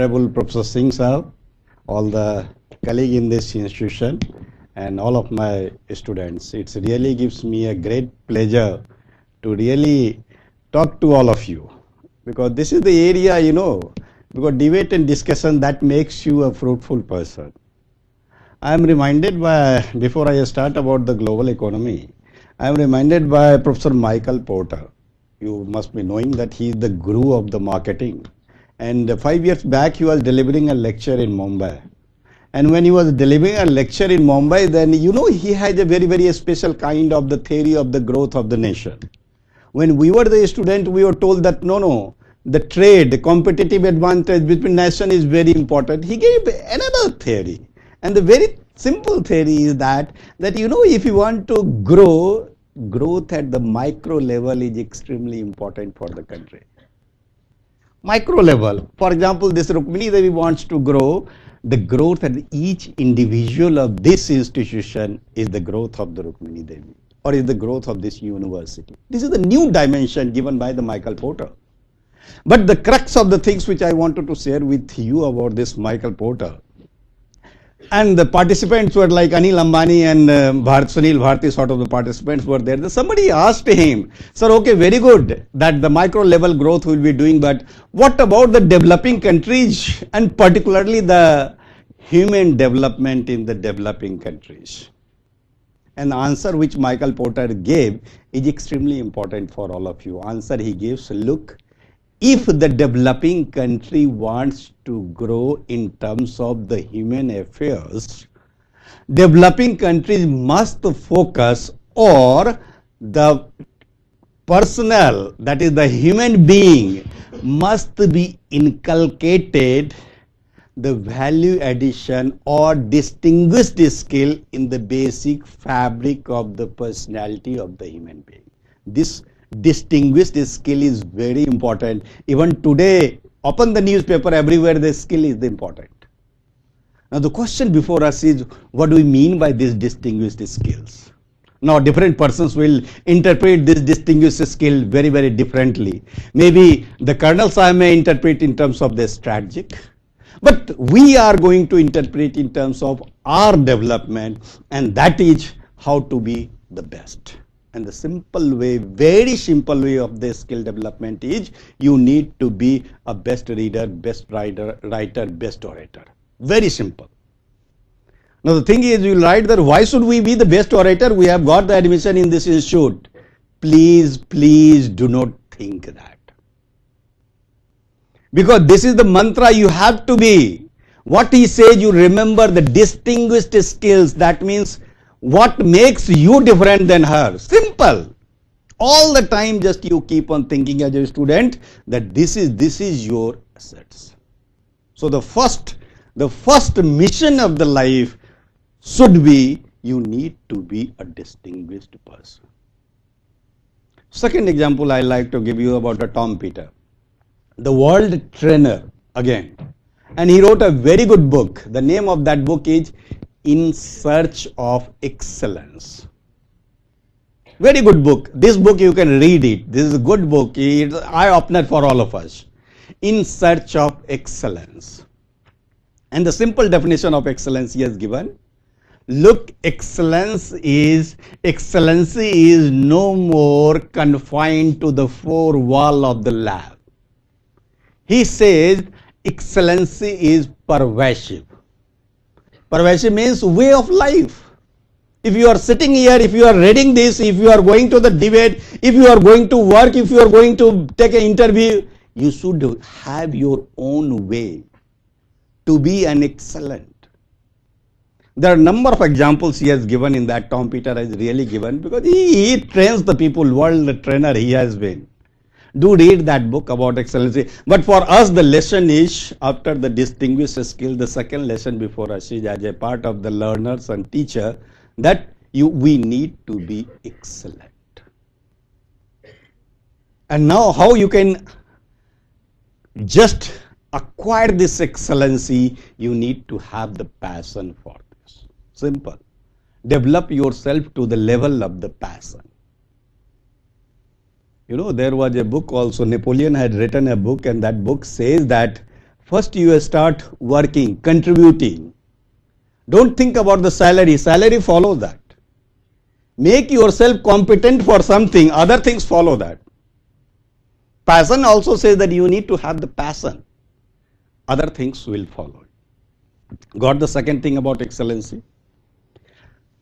Honorable Professor Singh sir, all the colleagues in this institution, and all of my students. It really gives me a great pleasure to really talk to all of you, because this is the area, because debate and discussion that makes you a fruitful person. I am reminded by, before I start about the global economy, I am reminded by Professor Michael Porter. You must be knowing that he is the guru of the marketing. And 5 years back, he was delivering a lecture in Mumbai. And when he was delivering a lecture in Mumbai, then he had a very, very special kind of the theory of the growth of the nation. When we were the student, we were told that no, the trade, the competitive advantage between nation is very important. He gave another theory. And the very simple theory is that if you want to grow, growth at the micro level is extremely important for the country. Micro level. For example, this Rukmini Devi wants to grow. The growth at each individual of this institution is the growth of the Rukmini Devi, or is the growth of this university. This is the new dimension given by the Michael Porter. But the crux of the things which I wanted to share with you about this Michael Porter, and the participants were like Anil Ambani and Sunil Bharti, sort of the participants were there. Somebody asked him, sir, okay, very good that the micro level growth will be doing, but what about the developing countries, and particularly the human development in the developing countries? And the answer which Michael Porter gave is extremely important for all of you. Answer he gives, look, if the developing country wants to grow in terms of the human affairs, developing countries must focus, or the personnel, that is the human being, must be inculcated the value addition or distinguished skill in the basic fabric of the personality of the human being. This distinguished skill is very important. Even today, open the newspaper, everywhere the skill is important. Now the question before us is, what do we mean by these distinguished skills? Now different persons will interpret this distinguished skill very, very differently. Maybe the Colonel Sahib may interpret in terms of the strategic, but we are going to interpret in terms of our development, and that is how to be the best. And the simple way, very simple way of the skill development is you need to be a best reader, best writer, best orator. Very simple. Now the thing is, you write that why should we be the best orator? We have got the admission in this institute. Please do not think that. Because this is the mantra you have to be. What he says, you remember the distinguished skills. That means what makes you different than her? Simple. All the time just you keep on thinking as a student that this is your assets. So the first mission of the life should be, you need to be a distinguished person. Second example I like to give you about Tom Peters, the world trainer again. And he wrote a very good book. The name of that book is In Search of Excellence. Very good book. This book you can read it. This is a good book. It's an eye-opener for all of us. In Search of Excellence. And the simple definition of excellence he has given. Look, excellency is no more confined to the four walls of the lab. He says excellency is pervasive. Pervasive means way of life. If you are sitting here, if you are reading this, if you are going to the debate, if you are going to work, if you are going to take an interview, you should have your own way to be an excellent. There are a number of examples he has given in that. Tom Peters has really given, because he trains the people, world trainer he has been. Do read that book about excellency. But for us, the lesson is, after the distinguished skill, the second lesson before us is, as a part of the learners and teacher, that we need to be excellent. And now how you can just acquire this excellency, you need to have the passion for this. Simple. Develop yourself to the level of the passion. There was a book also, Napoleon had written a book, and that book says that First you start working, contributing. Don't think about the salary. Salary follows that. Make yourself competent for something. Other things follow that. Passion also says that you need to have the passion. Other things will follow. Got the second thing about excellency?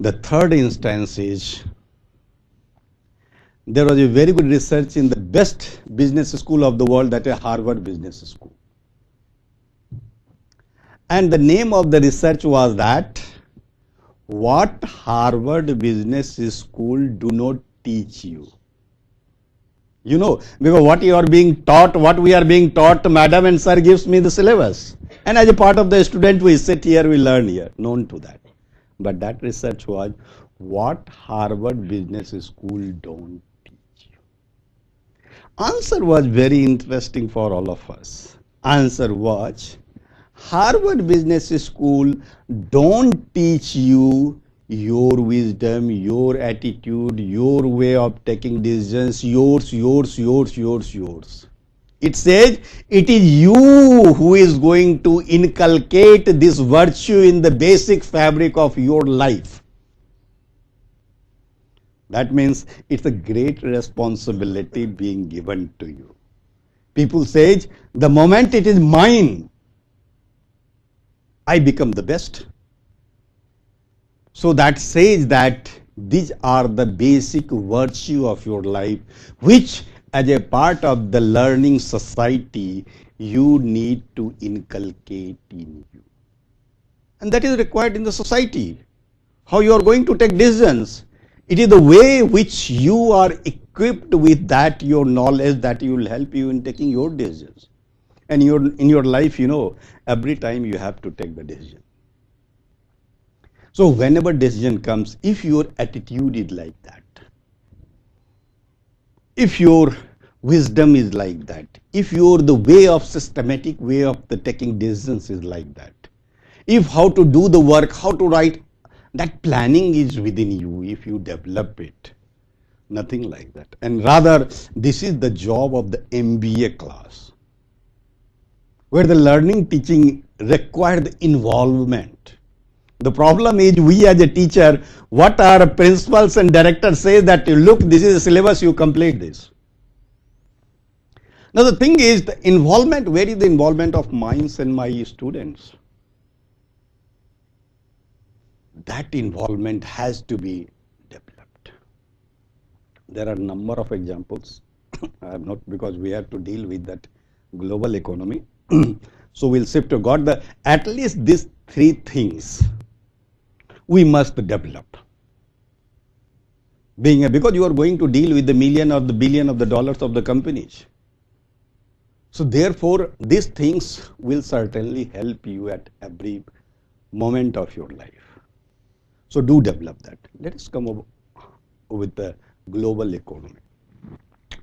The third instance is, there was a very good research in the best business school of the world, that is Harvard Business School. And the name of the research was that what Harvard Business School do not teach you. You know, because what you are being taught, what we are being taught, madam and sir gives me the syllabus. And as a part of the student, we sit here, we learn here, known to that. But that research was what Harvard Business School don't teach you. Answer was very interesting for all of us. Answer was, Harvard Business School don't teach you your wisdom, your attitude, your way of taking decisions, yours. It says it is you who is going to inculcate this virtue in the basic fabric of your life. That means it's a great responsibility being given to you. People say, the moment it is mine, I become the best. So that says that these are the basic virtue of your life, which as a part of the learning society, you need to inculcate in you. And that is required in the society. How you are going to take decisions. It is the way which you are equipped with that, your knowledge, that will help you in taking your decisions. And in your life, you know, every time you have to take the decision. So whenever decision comes, if your attitude is like that, if your wisdom is like that, if the way of systematic way of the taking decisions is like that, if how to do the work, how to write, that planning is within you, if you develop it, nothing like that. And rather, this is the job of the MBA class, where the learning teaching require the involvement. The problem is, we as a teacher, what our principals and directors say that, look, this is a syllabus, you complete this. Now the thing is, the involvement, where is the involvement of minds and my students? That involvement has to be developed. There are a number of examples. I have not, because we have to deal with that global economy. So we'll shift to God. At least these three things we must develop. Because you are going to deal with the million or the billion of the dollars of the companies. So therefore, these things will certainly help you at every moment of your life. So do develop that. Let us come over with the global economy.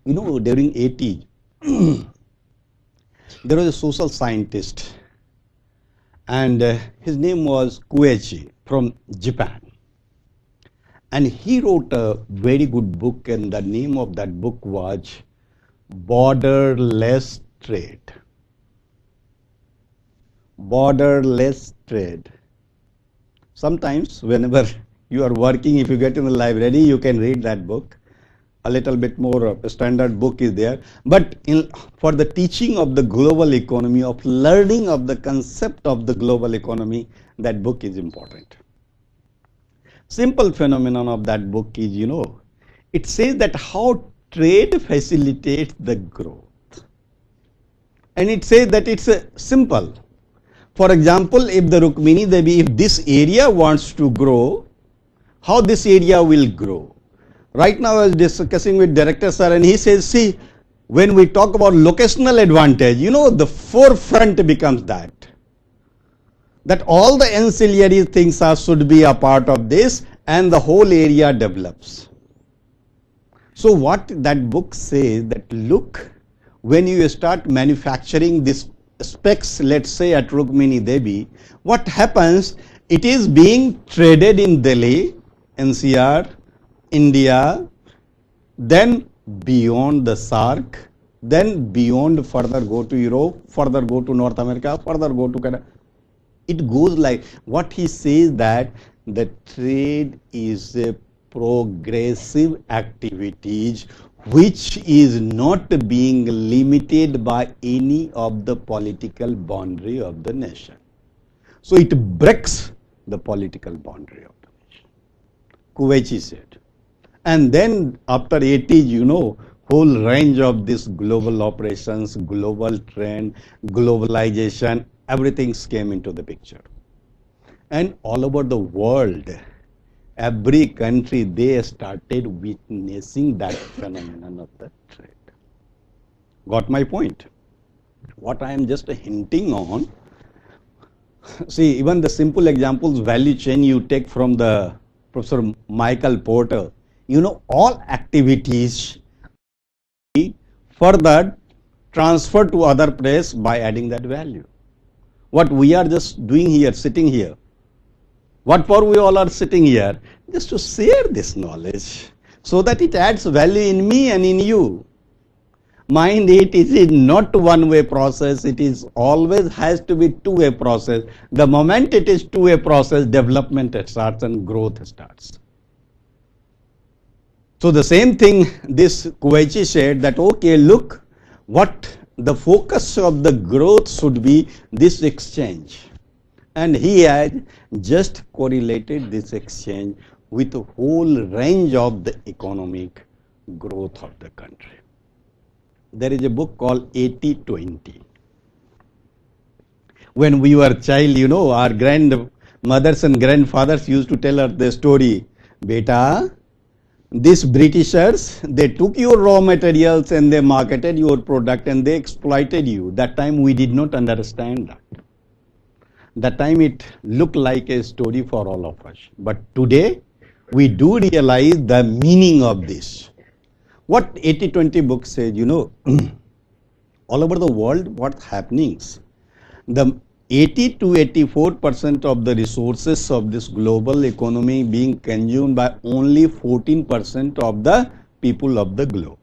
You know, during 80s, there was a social scientist, and his name was Koichi from Japan. And he wrote a very good book, and the name of that book was Borderless Trade. Borderless Trade. Sometimes whenever you are working, if you get in the library, you can read that book. A little bit more standard book is there. But for the teaching of the global economy, of learning of the concept of the global economy, that book is important. Simple phenomenon of that book is, you know, it says that how trade facilitates the growth. And it says that it's simple. For example, if the Rukmini Devi, if this area wants to grow, how this area will grow? Right now I was discussing with Director Sir, and he says, see, when we talk about locational advantage, you know, the forefront becomes that all the ancillary things should be a part of this, and the whole area develops. So what that book says, that look, when you start manufacturing this specs, let's say at Rukmini Devi, what happens, it is being traded in Delhi, NCR, India, then beyond the SARC, then beyond further go to Europe, further go to North America, further go to Canada. It goes like what he says, that the trade is a progressive activities which is not being limited by any of the political boundary of the nation. So it breaks the political boundary of the nation. Kuwaichi said. And then after 80s, you know, whole range of this global operations, global trend, globalization, everything came into the picture. And all over the world, every country, they started witnessing that phenomenon of the trade. Got my point? What I am just hinting on, see, even the simple examples, value chain you take from the Professor Michael Porter, you know, all activities further transferred to other place by adding that value. What we are just doing here, sitting here, what for we all are sitting here? Just to share this knowledge so that it adds value in me and in you. Mind it is not one-way process, it is always has to be two-way process. The moment it is two-way process, development starts and growth starts. So the same thing this Kuwaichi said, that okay, look, what the focus of the growth should be this exchange. And he had just correlated this exchange with the whole range of the economic growth of the country. There is a book called 80-20. When we were child, you know, our grandmothers and grandfathers used to tell us the story, Beta, these Britishers, they took your raw materials and they marketed your product and they exploited you. That time we did not understand that. That time it looked like a story for all of us. But today we do realize the meaning of this. What 80-20 book says, you know, all over the world what's happening, the 80 to 84% of the resources of this global economy being consumed by only 14% of the people of the globe.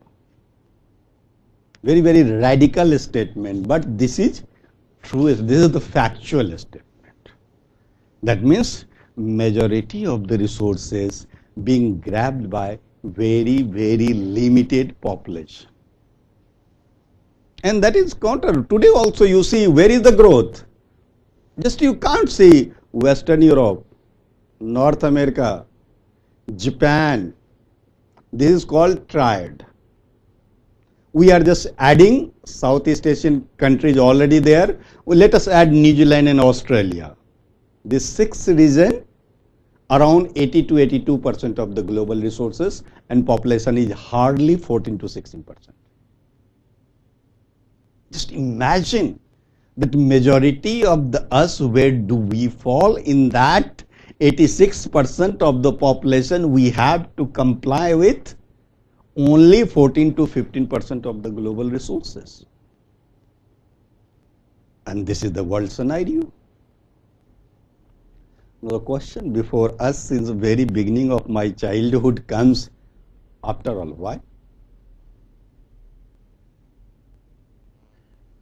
Very, very radical statement, but this is true, this is the factual statement. That means majority of the resources being grabbed by very, very limited population. And that is counter. Today also you see, where is the growth? Just you can't see Western Europe, North America, Japan. This is called triad. We are just adding Southeast Asian countries already there. Well, let us add New Zealand and Australia. This sixth region, around 80 to 82% of the global resources, and population is hardly 14 to 16%. Just imagine that majority of us, where do we fall in that 86% of the population we have to comply with only 14 to 15% of the global resources. And this is the world scenario. Now the question before us since the very beginning of my childhood comes, after all, why?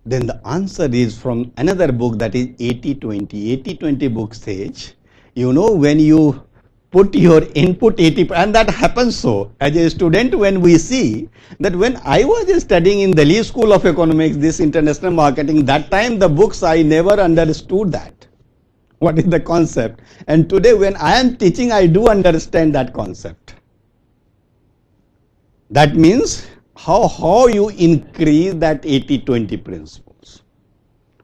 Then the answer is from another book, that is 80-20. 80-20 book says, you know, when you put your input 80%, and that happens so. As a student, when we see that when I was studying in the Lee School of Economics, this international marketing, that time the books, I never understood that. What is the concept? And today when I am teaching, I do understand that concept. That means how you increase that 80-20 principles.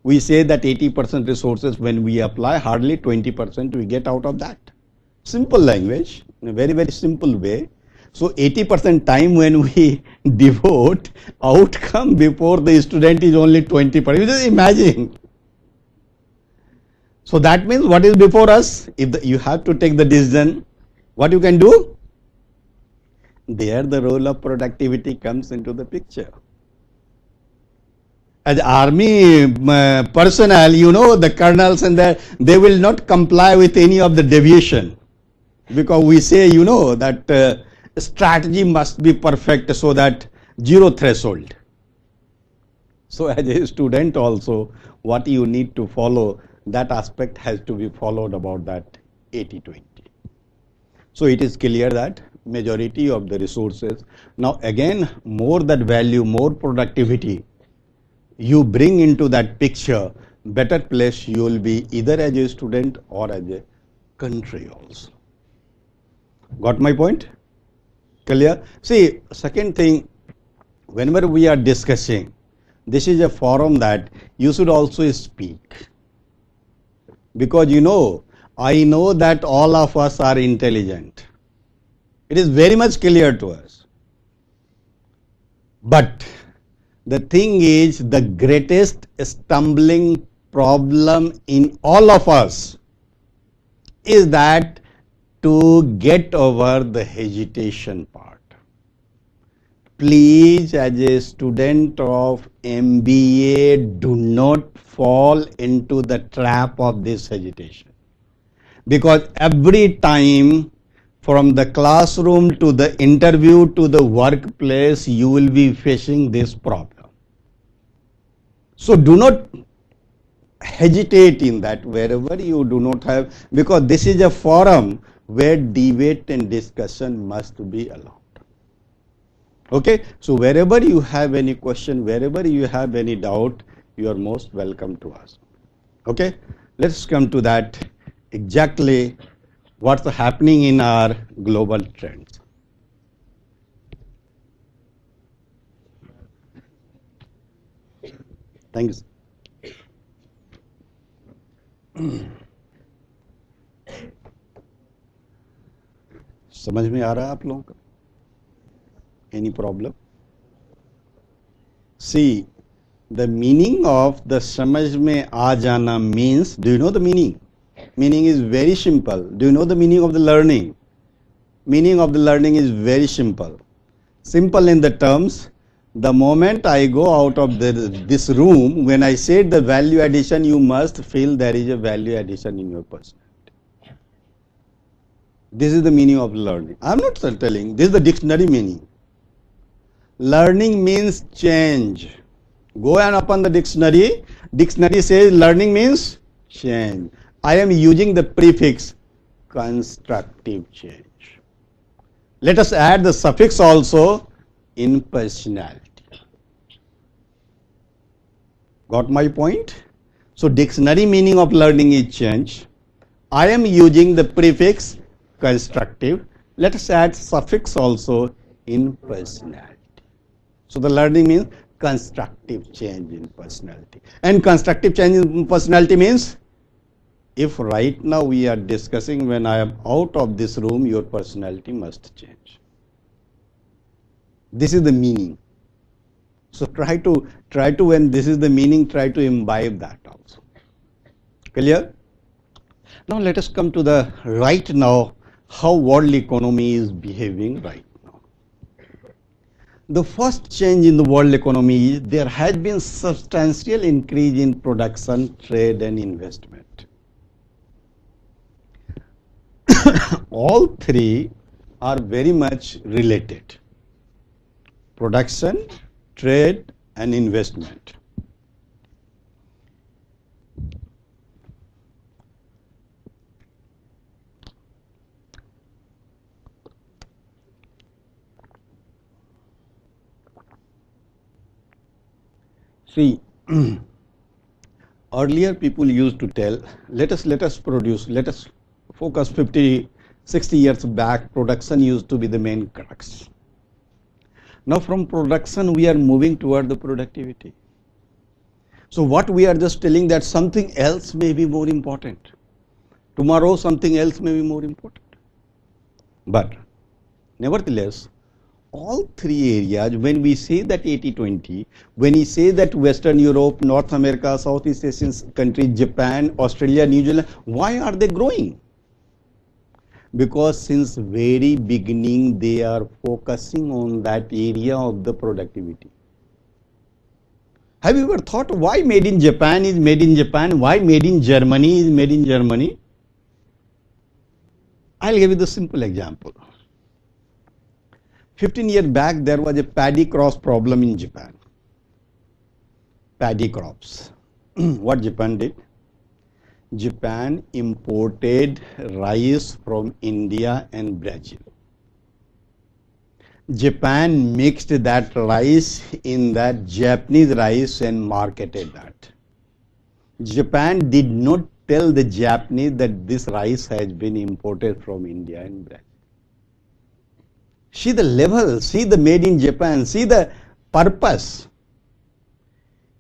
We say that 80% resources, when we apply, hardly 20% we get out of that. Simple language, in a very, very simple way. So 80% time when we devote, outcome before the student is only 20%. You just imagine. So that means what is before us? If you have to take the decision, what you can do? There the role of productivity comes into the picture. As army personnel, you know, the colonels and they will not comply with any of the deviation. Because we say, you know, that strategy must be perfect so that zero threshold. So as a student also, what you need to follow, that aspect has to be followed about that 80-20. So it is clear that majority of the resources, now again, more that value, more productivity you bring into that picture, better place you will be either as a student or as a country also. Got my point? Clear? See, second thing, whenever we are discussing, this is a forum that you should also speak. Because I know that all of us are intelligent. It is very much clear to us. But the thing is, the greatest stumbling problem in all of us is that to get over the hesitation part. Please, as a student of MBA, do not fall into the trap of this hesitation. Because every time from the classroom to the interview to the workplace, you will be facing this problem. So do not hesitate in that wherever you do not have, because this is a forum where debate and discussion must be allowed. Okay, so wherever you have any question, wherever you have any doubt, you are most welcome to ask. Okay, let's come to that exactly what's happening in our global trends. Thanks. समझ में आ रहा है आप लोगों को? Any problem? See, the meaning of the समझ में आ जाना means, do you know the meaning? Meaning is very simple. Do you know the meaning of the learning? Meaning of the learning is very simple. Simple in the terms, the moment I go out of this room, when I say the value addition, you must feel there is a value addition in your personality. This is the meaning of learning. I am not telling, this is the dictionary meaning. Learning means change. Go and open the dictionary. Dictionary says learning means change. I am using the prefix constructive change. Let us add the suffix also in personality. Got my point? So dictionary meaning of learning is change. I am using the prefix constructive. Let us add suffix also in personality. So the learning means constructive change in personality. And constructive change in personality means, if right now we are discussing, when I am out of this room, your personality must change. This is the meaning. So try to when this is the meaning, try to imbibe that also. Clear? Now let us come to the right now, how world economy is behaving right now. The first change in the world economy is there has been substantial increase in production, trade and investment. All three are very much related: production, trade and investment. See, earlier people used to tell, let us focus 50, 60 years back, production used to be the main crux. Now from production we are moving toward the productivity. So what we are just telling that something else may be more important. Tomorrow something else may be more important. But nevertheless, all three areas, when we say that 80-20, when we say that Western Europe, North America, Southeast Asian countries, Japan, Australia, New Zealand, why are they growing? Because since very beginning they are focusing on that area of the productivity. Have you ever thought why made in Japan is made in Japan? Why made in Germany is made in Germany? I'll give you the simple example. 15 years back there was a paddy cross problem in Japan. paddy crops. What Japan did? Japan imported rice from India and Brazil. Japan mixed that rice in that Japanese rice and marketed that. Japan did not tell the Japanese that this rice has been imported from India and Brazil. See the level, see the made in Japan, see the purpose.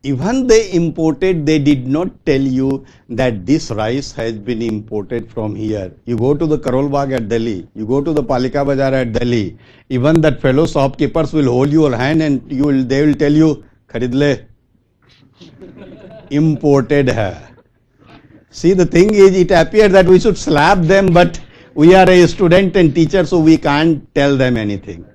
Even they imported, they did not tell you that this rice has been imported from here. You go to the Karol Bagh at Delhi, you go to the Palika Bazaar at Delhi, even that fellow shopkeepers will hold your hand and they will tell you, Kharid le, imported hai. See, the thing is, it appears that we should slap them, but we are a student and teacher, so we can't tell them anything.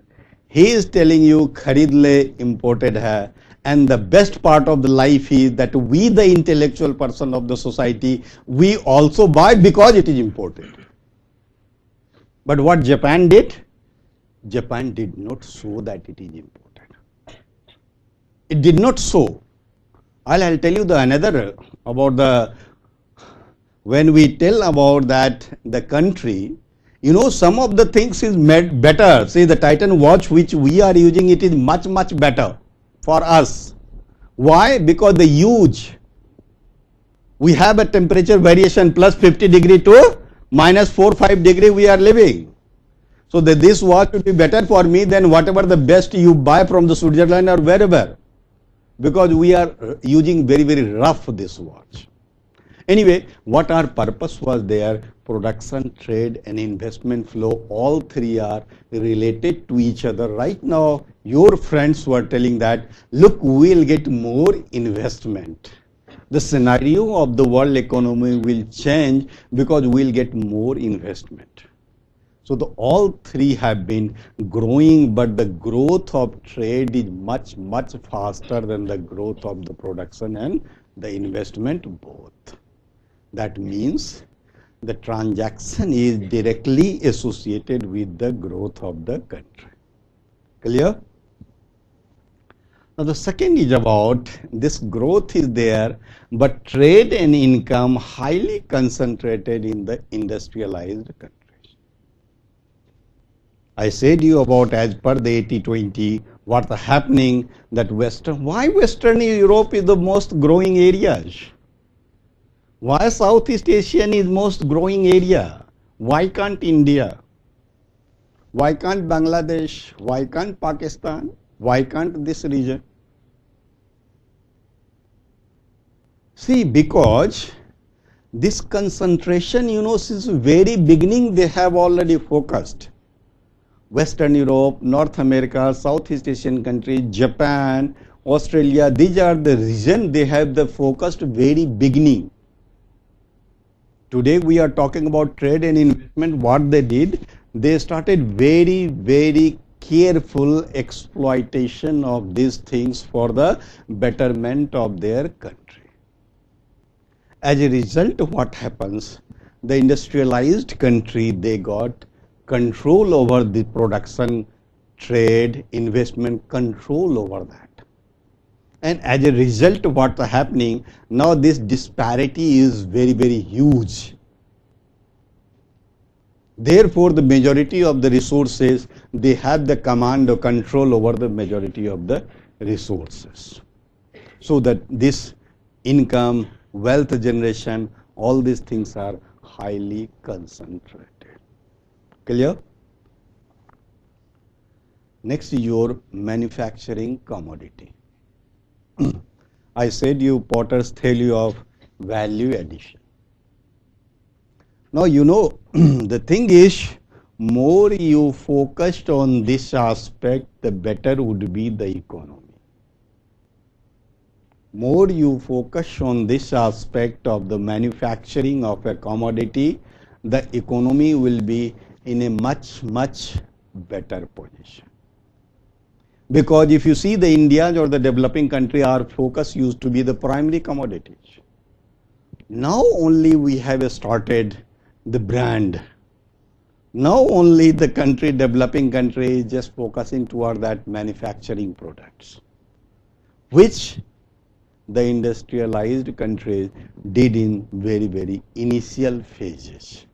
He is telling you, Kharid le, imported hai. And the best part of the life is that we, the intellectual person of the society, we also buy because it is imported. But what Japan did? Japan did not show that it is imported. It did not show. I'll tell you the another about the, when we tell about that the country, you know, some of the things is made better. See, the Titan watch which we are using, it is much, much better for us. Why? Because the huge, we have a temperature variation plus 50 degree to minus 4-5 degree we are living. So this watch would be better for me than whatever the best you buy from the Switzerland or wherever. Because we are using very, very rough this watch. Anyway, what our purpose was there, production, trade and investment flow, all three are related to each other. Right now, your friends were telling that, look, we'll get more investment. The scenario of the world economy will change because we'll get more investment. So all three have been growing, but the growth of trade is much, much faster than the growth of the production and the investment both. That means the transaction is directly associated with the growth of the country. Clear? Now the second is about this growth is there, but trade and income highly concentrated in the industrialized countries. I said you about as per the 80-20, what's happening that why Western Europe is the most growing areas? Why Southeast Asian is most growing area? Why can't India? Why can't Bangladesh? Why can't Pakistan? Why can't this region? See, because this concentration, you know, since very beginning they have already focused. Western Europe, North America, Southeast Asian countries, Japan, Australia, these are the region they have the focused very beginning. Today we are talking about trade and investment. What they did, they started very, very careful exploitation of these things for the betterment of their country. As a result, what happens? The industrialized country, they got control over the production, trade, investment, control over that. And as a result, what's happening, now this disparity is very, very huge. Therefore, the majority of the resources, they have the command or control over the majority of the resources. So that this income, wealth generation, all these things are highly concentrated. Clear? Next is your manufacturing commodity. I said you Potter's theory of value addition. Now you know the thing is, more you focused on this aspect, the better would be the economy. More you focus on this aspect of the manufacturing of a commodity, the economy will be in a much, much better position. Because if you see the India or the developing country, our focus used to be the primary commodities. Now only we have started the brand. Now only the country, developing country, is just focusing toward that manufacturing products, which the industrialized countries did in very initial phases.